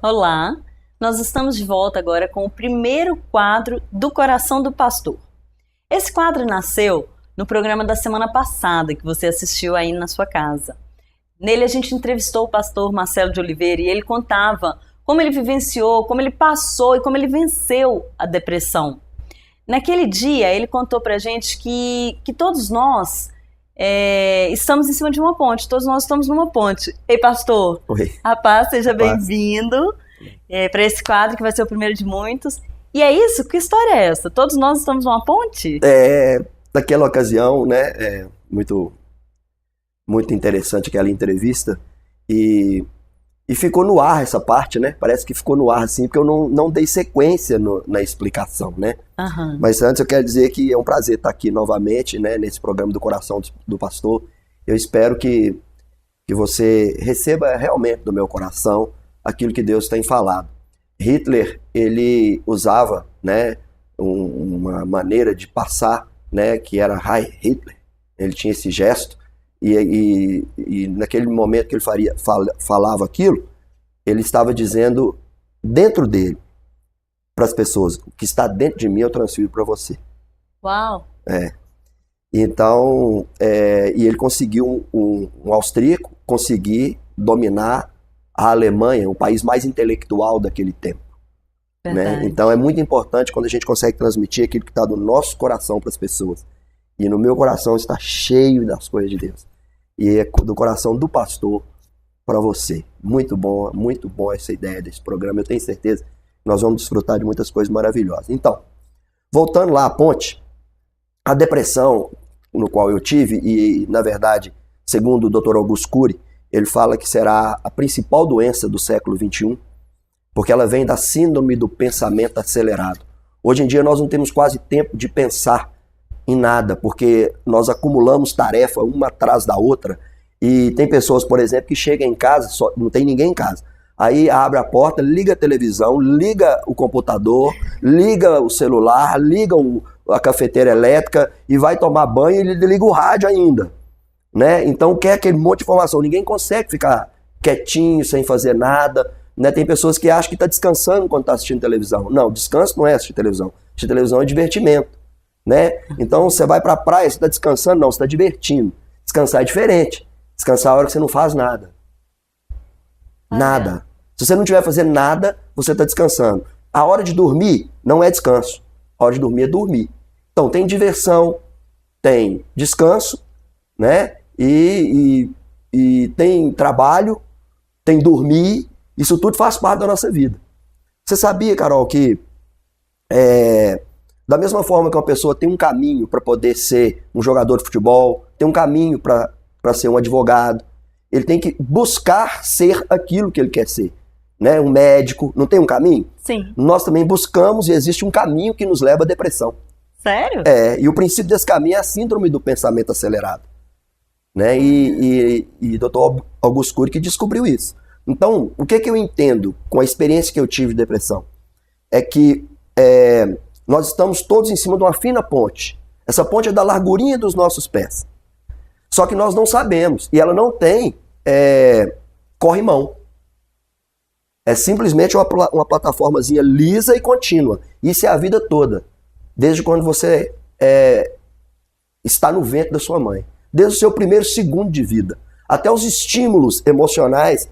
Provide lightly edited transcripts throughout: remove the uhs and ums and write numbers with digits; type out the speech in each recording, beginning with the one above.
Olá, nós estamos de volta agora com o primeiro quadro do Coração do Pastor. Esse quadro nasceu no programa da semana passada, que você assistiu aí na sua casa. Nele a gente entrevistou o pastor Marcelo de Oliveira e ele contava como ele vivenciou, como ele passou e como ele venceu a depressão. Naquele dia ele contou pra gente que todos nós estamos em cima de uma ponte, todos nós estamos numa ponte. Ei, pastor, Oi. A paz, seja bem-vindo para esse quadro que vai ser o primeiro de muitos. E é isso? Que história é essa? Todos nós estamos numa ponte? Naquela ocasião, né, muito interessante aquela entrevista e ficou no ar essa parte, né? Parece que ficou no ar assim, porque eu não dei sequência na explicação, né? Uhum. Mas antes eu quero dizer que é um prazer estar aqui novamente, né, nesse programa do Coração do Pastor. Eu espero que você receba realmente do meu coração aquilo que Deus tem falado. Hitler, ele usava, né, uma maneira de passar, né, que era Heil Hitler. Ele tinha esse gesto. E naquele momento que ele falava aquilo, ele estava dizendo dentro dele, para as pessoas, o que está dentro de mim eu transfiro para você. Uau! Então, e ele conseguiu, um austríaco, conseguir dominar a Alemanha, o país mais intelectual daquele tempo. Né? Então é muito importante quando a gente consegue transmitir aquilo que está do nosso coração para as pessoas. E no meu coração está cheio das coisas de Deus. E é do coração do pastor para você. Muito bom essa ideia desse programa. Eu tenho certeza que nós vamos desfrutar de muitas coisas maravilhosas. Então, voltando lá à ponte, a depressão no qual eu tive, e na verdade, segundo o Dr. Augusto Cury, ele fala que será a principal doença do século XXI, porque ela vem da síndrome do pensamento acelerado. Hoje em dia nós não temos quase tempo de pensar em nada, porque nós acumulamos tarefa uma atrás da outra, e tem pessoas, por exemplo, que chegam em casa, não tem ninguém em casa, aí abre a porta, liga a televisão, liga o computador, liga o celular, liga a cafeteira elétrica e vai tomar banho e liga o rádio ainda, né? Então quer aquele monte de informação, ninguém consegue ficar quietinho, sem fazer nada, né? Tem pessoas que acham que está descansando quando está assistindo televisão. Não, descanso não é assistir televisão, assistir televisão é divertimento. Né? Então você vai pra praia, você está descansando? Não, você está divertindo. Descansar é diferente. Descansar é a hora que você não faz nada. Nada. Se você não estiver fazendo nada, você está descansando. A hora de dormir não é descanso. A hora de dormir é dormir. Então tem diversão, tem descanso, né? E tem trabalho, tem dormir. Isso tudo faz parte da nossa vida. Você sabia, Carol, que da mesma forma que uma pessoa tem um caminho para poder ser um jogador de futebol, tem um caminho para ser um advogado, ele tem que buscar ser aquilo que ele quer ser. Né? Um médico, não tem um caminho? Sim. Nós também buscamos e existe um caminho que nos leva à depressão. Sério? E o princípio desse caminho é a síndrome do pensamento acelerado. Né? E Dr. Augusto Cury que descobriu isso. Então, o que eu entendo com a experiência que eu tive de depressão? É que nós estamos todos em cima de uma fina ponte. Essa ponte é da largurinha dos nossos pés. Só que nós não sabemos. E ela não tem corrimão. É simplesmente uma plataformazinha lisa e contínua. Isso é a vida toda. Desde quando você está no ventre da sua mãe. Desde o seu primeiro segundo de vida. Até os estímulos emocionais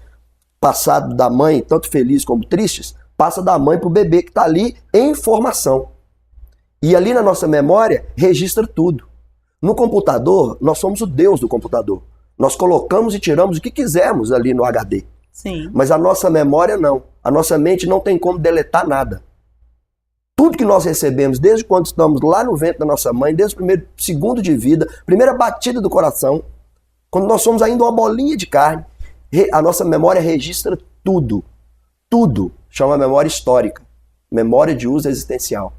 passados da mãe, tanto felizes como tristes, passa da mãe para o bebê que está ali em formação. E ali na nossa memória, registra tudo. No computador, nós somos o Deus do computador. Nós colocamos e tiramos o que quisermos ali no HD. Sim. Mas a nossa memória não. A nossa mente não tem como deletar nada. Tudo que nós recebemos, desde quando estamos lá no ventre da nossa mãe, desde o primeiro segundo de vida, primeira batida do coração, quando nós somos ainda uma bolinha de carne, a nossa memória registra tudo. Tudo. Chama memória histórica. Memória de uso existencial.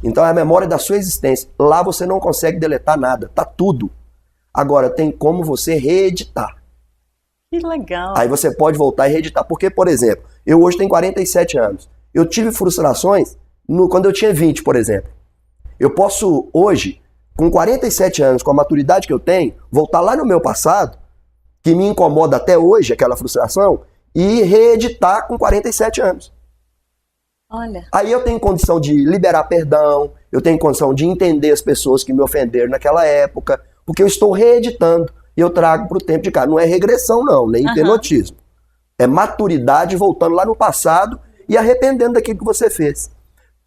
Então é a memória da sua existência. Lá você não consegue deletar nada, tá tudo. Agora tem como você reeditar. Que legal. Aí você pode voltar e reeditar. Porque, por exemplo, eu hoje tenho 47 anos. Eu tive frustrações quando eu tinha 20, por exemplo. Eu posso hoje, com 47 anos, com a maturidade que eu tenho, voltar lá no meu passado, que me incomoda até hoje, aquela frustração, e reeditar com 47 anos. Olha. Aí eu tenho condição de liberar perdão, eu tenho condição de entender as pessoas que me ofenderam naquela época, porque eu estou reeditando e eu trago para o tempo de cá. Não é regressão não, nem hipnotismo. É maturidade voltando lá no passado e arrependendo daquilo que você fez.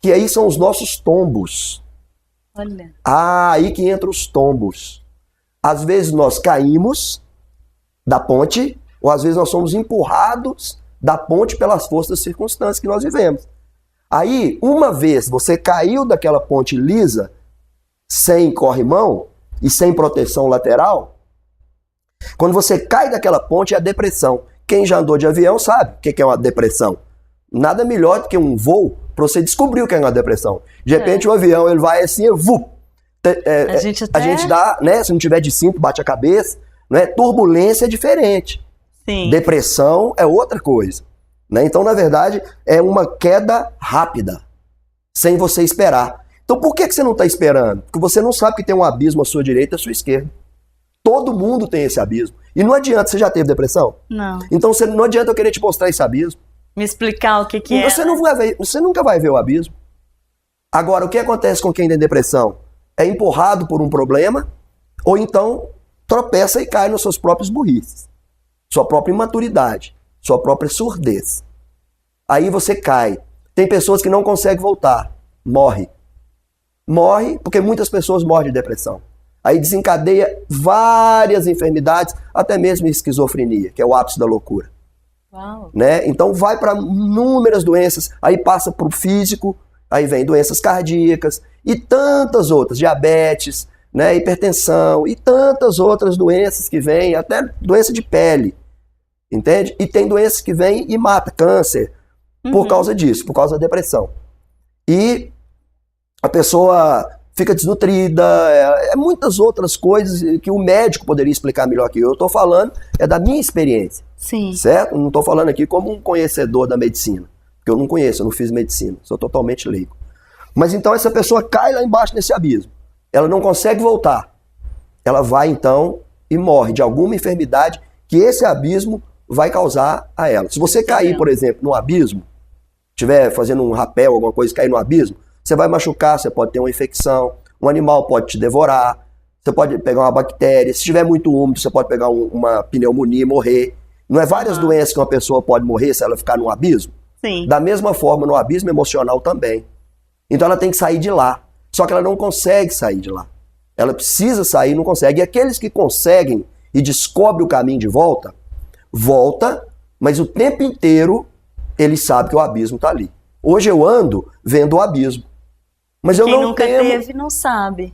Que aí são os nossos tombos. Olha. Aí que entram os tombos. Às vezes nós caímos da ponte, ou às vezes nós somos empurrados da ponte pelas forças das circunstâncias que nós vivemos. Aí, uma vez você caiu daquela ponte lisa, sem corrimão e sem proteção lateral, quando você cai daquela ponte é a depressão. Quem já andou de avião sabe o que é uma depressão. Nada melhor do que um voo para você descobrir o que é uma depressão. De repente o avião ele vai assim, a gente dá, né? Se não tiver de cinto, bate a cabeça. Né? Turbulência é diferente. Sim. Depressão é outra coisa. Né? Então, na verdade, é uma queda rápida, sem você esperar. Então, por que você não está esperando? Porque você não sabe que tem um abismo à sua direita e à sua esquerda. Todo mundo tem esse abismo. E não adianta, você já teve depressão? Não. Então, não adianta eu querer te mostrar esse abismo. Me explicar o que é. Você nunca vai ver o abismo. Agora, o que acontece com quem tem depressão? É empurrado por um problema, ou então tropeça e cai nos seus próprios burrices. Sua própria imaturidade, sua própria surdez. Aí você cai. Tem pessoas que não conseguem voltar. Morre. Morre porque muitas pessoas morrem de depressão. Aí desencadeia várias enfermidades, até mesmo esquizofrenia, que é o ápice da loucura. Uau. Né? Então vai para inúmeras doenças, aí passa para o físico, aí vem doenças cardíacas e tantas outras, diabetes, né, hipertensão e tantas outras doenças que vêm, até doença de pele, entende? E tem doenças que vêm e mata, câncer, por causa disso, por causa da depressão. E a pessoa fica desnutrida, muitas outras coisas que o médico poderia explicar melhor que eu. Eu estou falando da minha experiência. Sim. Certo? Não estou falando aqui como um conhecedor da medicina, porque eu não conheço, eu não fiz medicina, sou totalmente leigo. Mas então essa pessoa cai lá embaixo nesse abismo. Ela não consegue voltar. Ela vai então e morre de alguma enfermidade que esse abismo vai causar a ela. Se você cair, por exemplo, no abismo, estiver fazendo um rapel, alguma coisa, cair no abismo, você vai machucar, você pode ter uma infecção, um animal pode te devorar, você pode pegar uma bactéria, se estiver muito úmido, você pode pegar uma pneumonia e morrer. Não é várias doenças que uma pessoa pode morrer se ela ficar no abismo? Sim. Da mesma forma, no abismo emocional também. Então ela tem que sair de lá. Só que ela não consegue sair de lá. Ela precisa sair e não consegue. E aqueles que conseguem e descobrem o caminho de volta, volta, mas o tempo inteiro eles sabem que o abismo está ali. Hoje eu ando vendo o abismo. Mas eu Quem não nunca temo. teve não sabe.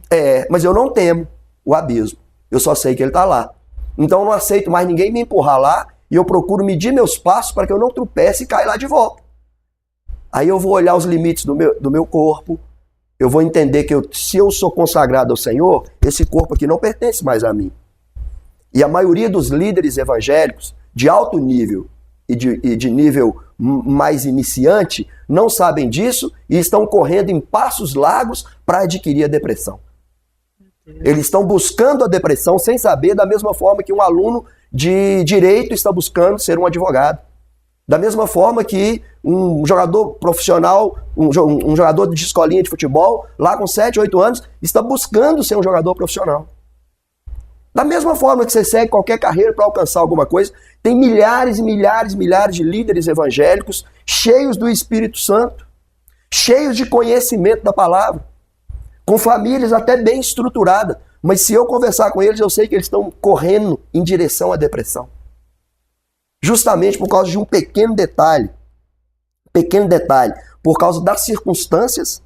Mas eu não temo o abismo. Eu só sei que ele está lá. Então eu não aceito mais ninguém me empurrar lá e eu procuro medir meus passos para que eu não tropece e caia lá de volta. Aí eu vou olhar os limites do meu corpo, eu vou entender que se eu sou consagrado ao Senhor, esse corpo aqui não pertence mais a mim. E a maioria dos líderes evangélicos de alto nível e de nível mais iniciante não sabem disso e estão correndo em passos largos para adquirir a depressão. Eles estão buscando a depressão sem saber, da mesma forma que um aluno de direito está buscando ser um advogado. Da mesma forma que um jogador profissional, um jogador de escolinha de futebol, lá com 7, 8 anos, está buscando ser um jogador profissional. Da mesma forma que você segue qualquer carreira para alcançar alguma coisa, tem milhares e milhares e milhares de líderes evangélicos cheios do Espírito Santo, cheios de conhecimento da palavra, com famílias até bem estruturadas, mas se eu conversar com eles, eu sei que eles estão correndo em direção à depressão. Justamente por causa de um pequeno detalhe, por causa das circunstâncias,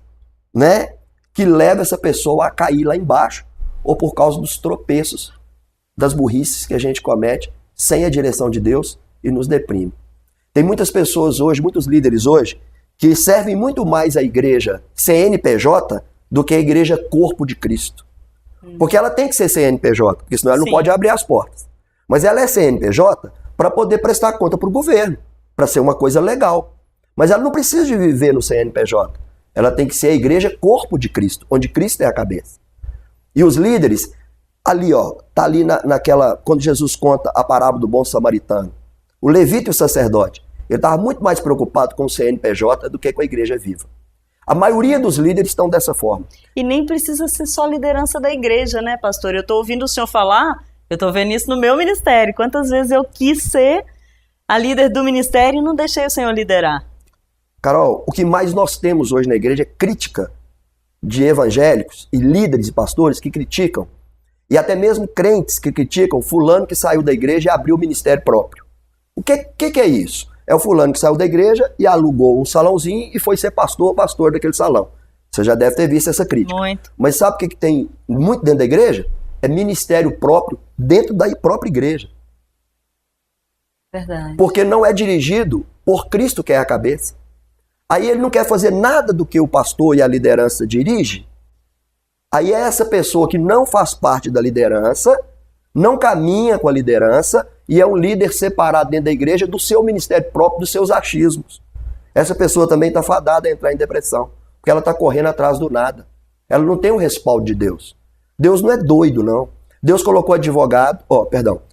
né, que leva essa pessoa a cair lá embaixo, ou por causa dos tropeços, das burrices que a gente comete sem a direção de Deus e nos deprime. Tem muitas pessoas hoje, muitos líderes hoje, que servem muito mais a igreja CNPJ do que a igreja Corpo de Cristo. Porque ela tem que ser CNPJ, porque senão ela não pode abrir as portas. Mas ela é CNPJ para poder prestar conta para o governo, para ser uma coisa legal. Mas ela não precisa de viver no CNPJ. Ela tem que ser a igreja Corpo de Cristo, onde Cristo é a cabeça. E os líderes, ali, ó, tá ali naquela, quando Jesus conta a parábola do bom samaritano. O levita e o sacerdote. Ele estava muito mais preocupado com o CNPJ do que com a igreja viva. A maioria dos líderes estão dessa forma. E nem precisa ser só liderança da igreja, né, pastor? Eu estou ouvindo o senhor falar, eu estou vendo isso no meu ministério. Quantas vezes eu quis ser a líder do ministério e não deixei o senhor liderar? Carol, o que mais nós temos hoje na igreja é crítica de evangélicos e líderes e pastores que criticam. E até mesmo crentes que criticam fulano que saiu da igreja e abriu o ministério próprio. O que é isso? É o fulano que saiu da igreja e alugou um salãozinho e foi ser pastor daquele salão. Você já deve ter visto essa crítica. Muito. Mas sabe o que tem muito dentro da igreja? É ministério próprio dentro da própria igreja. Verdade. Porque não é dirigido por Cristo, que é a cabeça. Aí ele não quer fazer nada do que o pastor e a liderança dirige. Aí é essa pessoa que não faz parte da liderança, não caminha com a liderança e é um líder separado dentro da igreja do seu ministério próprio, dos seus achismos. Essa pessoa também está fadada a entrar em depressão, porque ela está correndo atrás do nada. Ela não tem o respaldo de Deus. Deus não é doido, não. Deus colocou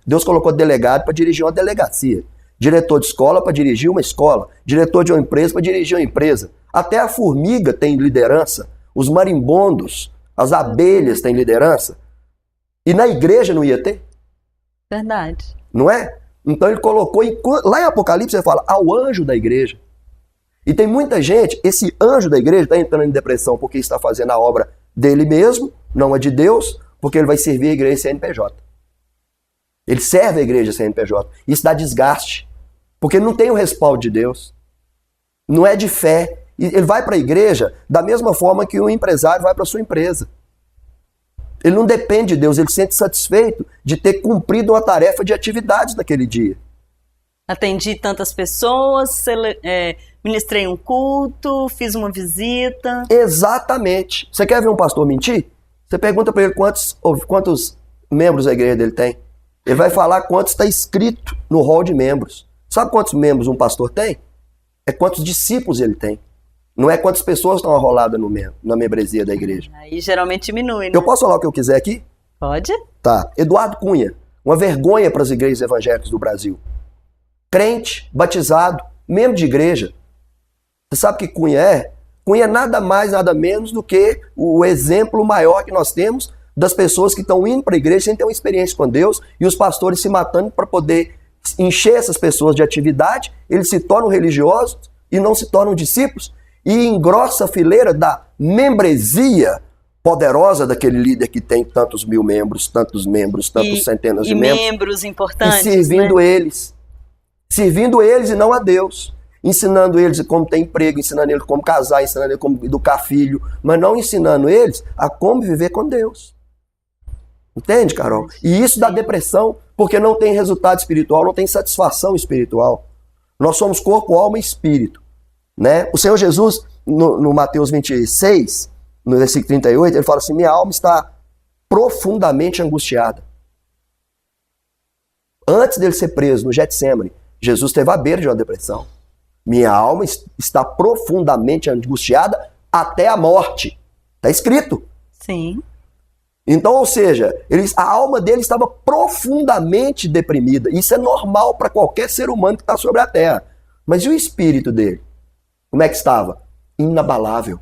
Deus colocou delegado para dirigir uma delegacia. Diretor de escola para dirigir uma escola. Diretor de uma empresa para dirigir uma empresa. Até a formiga tem liderança. Os marimbondos, as abelhas têm liderança. E na igreja não ia ter? Verdade. Não é? Então ele colocou, lá em Apocalipse ele fala, ao anjo da igreja. E tem muita gente, esse anjo da igreja está entrando em depressão porque está fazendo a obra dele mesmo, não a de Deus, porque ele vai servir a igreja CNPJ. Ele serve a igreja CNPJ. Isso dá desgaste. Porque não tem o respaldo de Deus. Não é de fé. E ele vai para a igreja da mesma forma que um empresário vai para a sua empresa. Ele não depende de Deus, ele se sente satisfeito de ter cumprido uma tarefa de atividades naquele dia. Atendi tantas pessoas, ministrei um culto, fiz uma visita. Exatamente. Você quer ver um pastor mentir? Você pergunta para ele quantos membros a igreja dele tem. Ele vai falar quantos está escrito no rol de membros. Sabe quantos membros um pastor tem? É quantos discípulos ele tem. Não é quantas pessoas estão arroladas na membresia da igreja. Aí geralmente diminui, né? Eu posso falar o que eu quiser aqui? Pode. Tá. Eduardo Cunha. Uma vergonha para as igrejas evangélicas do Brasil. Crente, batizado, membro de igreja. Você sabe o que Cunha é? Cunha é nada mais, nada menos do que o exemplo maior que nós temos das pessoas que estão indo para a igreja sem ter uma experiência com Deus e os pastores se matando para poder encher essas pessoas de atividade, eles se tornam religiosos e não se tornam discípulos e engrossa a fileira da membresia poderosa daquele líder que tem tantos mil membros, tantos centenas de membros. E membros importantes, e servindo eles. Servindo eles e não a Deus. Ensinando eles como ter emprego, ensinando eles como casar, ensinando eles como educar filho, mas não ensinando eles a como viver com Deus. Entende, Carol? E isso dá depressão, porque não tem resultado espiritual, não tem satisfação espiritual. Nós somos corpo, alma e espírito. Né? O Senhor Jesus, no Mateus 26, no versículo 38, ele fala assim, minha alma está profundamente angustiada. Antes dele ser preso no Getsemane, Jesus esteve à beira de uma depressão. Minha alma está profundamente angustiada até a morte. Está escrito. Sim. Então, ou seja, a alma dele estava profundamente deprimida. Isso é normal para qualquer ser humano que está sobre a terra. Mas e o espírito dele? Como é que estava? Inabalável.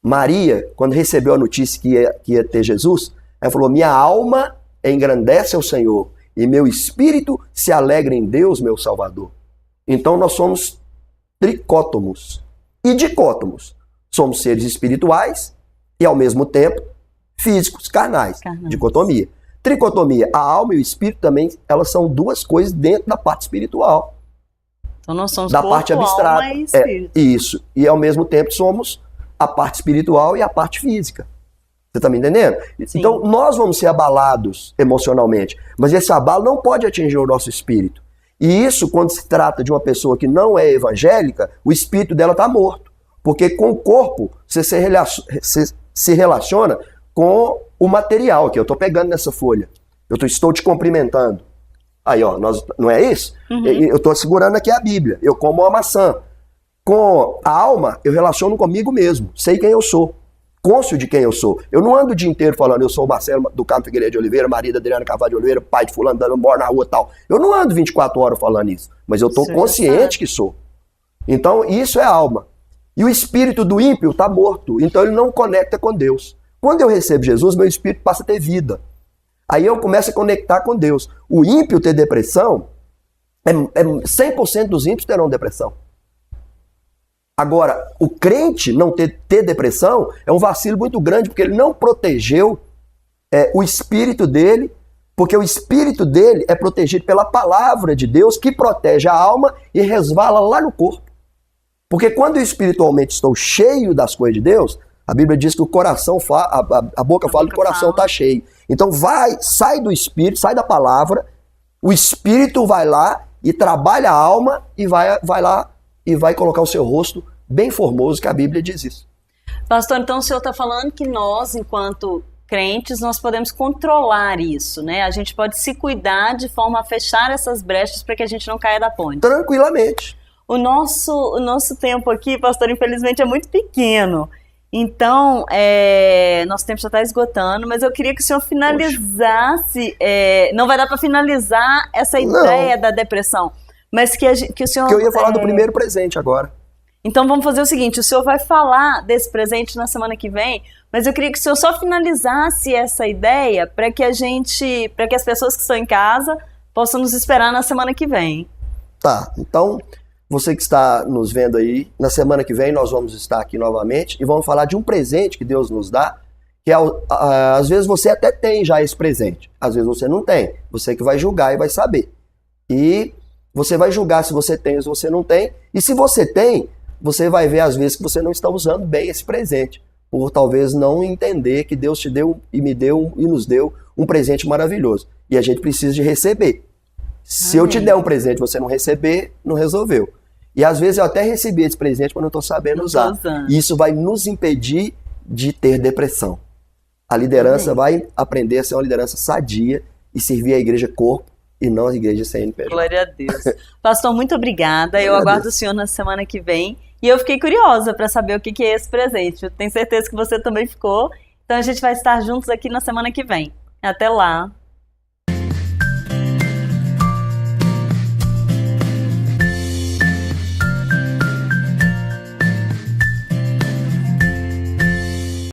Maria, quando recebeu a notícia que ia ter Jesus, ela falou, minha alma engrandece ao Senhor e meu espírito se alegra em Deus, meu Salvador. Então nós somos tricótomos e dicótomos. Somos seres espirituais e ao mesmo tempo físicos, carnais. Dicotomia. Tricotomia, a alma e o espírito também, elas são duas coisas dentro da parte espiritual. Então nós somos da corpo, parte abstrata. alma e espírito. Isso. E ao mesmo tempo somos a parte espiritual e a parte física. Você está me entendendo? Sim. Então nós vamos ser abalados emocionalmente, mas esse abalo não pode atingir o nosso espírito. E isso, quando se trata de uma pessoa que não é evangélica, o espírito dela está morto. Porque com o corpo você se relaciona com o material, que eu estou pegando nessa folha. Estou te cumprimentando. Aí, ó, não é isso? Uhum. Eu estou segurando aqui a Bíblia. Eu como uma maçã. Com a alma, eu relaciono comigo mesmo. Sei quem eu sou. cônscio de quem eu sou. Eu não ando o dia inteiro falando, eu sou o Marcelo do Campo Figueiredo de Oliveira, marido da Adriana Carvalho de Oliveira, pai de fulano, moro na rua e tal. Eu não ando 24 horas falando isso, mas eu estou consciente que sou. Então, isso é alma. E o espírito do ímpio está morto, então ele não conecta com Deus. Quando eu recebo Jesus, meu espírito passa a ter vida. Aí eu começo a conectar com Deus. O ímpio ter depressão, 100% dos ímpios terão depressão. Agora, o crente não ter depressão é um vacilo muito grande, porque ele não protegeu o espírito dele, porque o espírito dele é protegido pela palavra de Deus, que protege a alma e resvala lá no corpo. Porque quando eu espiritualmente estou cheio das coisas de Deus, a Bíblia diz que o coração a boca fala que o coração está cheio. Então sai do espírito, sai da palavra, o espírito vai lá e trabalha a alma e vai lá e vai colocar o seu rosto bem formoso, que a Bíblia diz isso. Pastor, então o senhor está falando que nós, enquanto crentes, nós podemos controlar isso, né? A gente pode se cuidar de forma a fechar essas brechas para que a gente não caia da ponte. Tranquilamente. O nosso tempo aqui, pastor, infelizmente é muito pequeno. Então, nosso tempo já está esgotando, mas eu queria que o senhor finalizasse. Não vai dar para finalizar essa ideia da depressão, mas que o senhor... Que eu ia falar do primeiro presente agora. Então vamos fazer o seguinte, o senhor vai falar desse presente na semana que vem, mas eu queria que o senhor só finalizasse essa ideia para que as pessoas que estão em casa possam nos esperar na semana que vem. Tá, então você que está nos vendo aí, na semana que vem nós vamos estar aqui novamente e vamos falar de um presente que Deus nos dá, que às vezes você até tem já esse presente, às vezes você não tem, você que vai julgar e vai saber. E você vai julgar se você tem ou se você não tem, e se você tem, você vai ver às vezes que você não está usando bem esse presente, por talvez não entender que Deus te deu e me deu e nos deu um presente maravilhoso. E a gente precisa de receber. Se eu te der um presente e você não receber, não resolveu. E às vezes eu até recebi esse presente, mas não estou sabendo usar. E isso vai nos impedir de ter depressão. A liderança vai aprender a ser uma liderança sadia e servir a igreja corpo e não a igreja CNPJ. Glória a Deus. Pastor, muito obrigada. Eu aguardo o senhor na semana que vem. E eu fiquei curiosa para saber o que é esse presente. Eu tenho certeza que você também ficou. Então a gente vai estar juntos aqui na semana que vem. Até lá.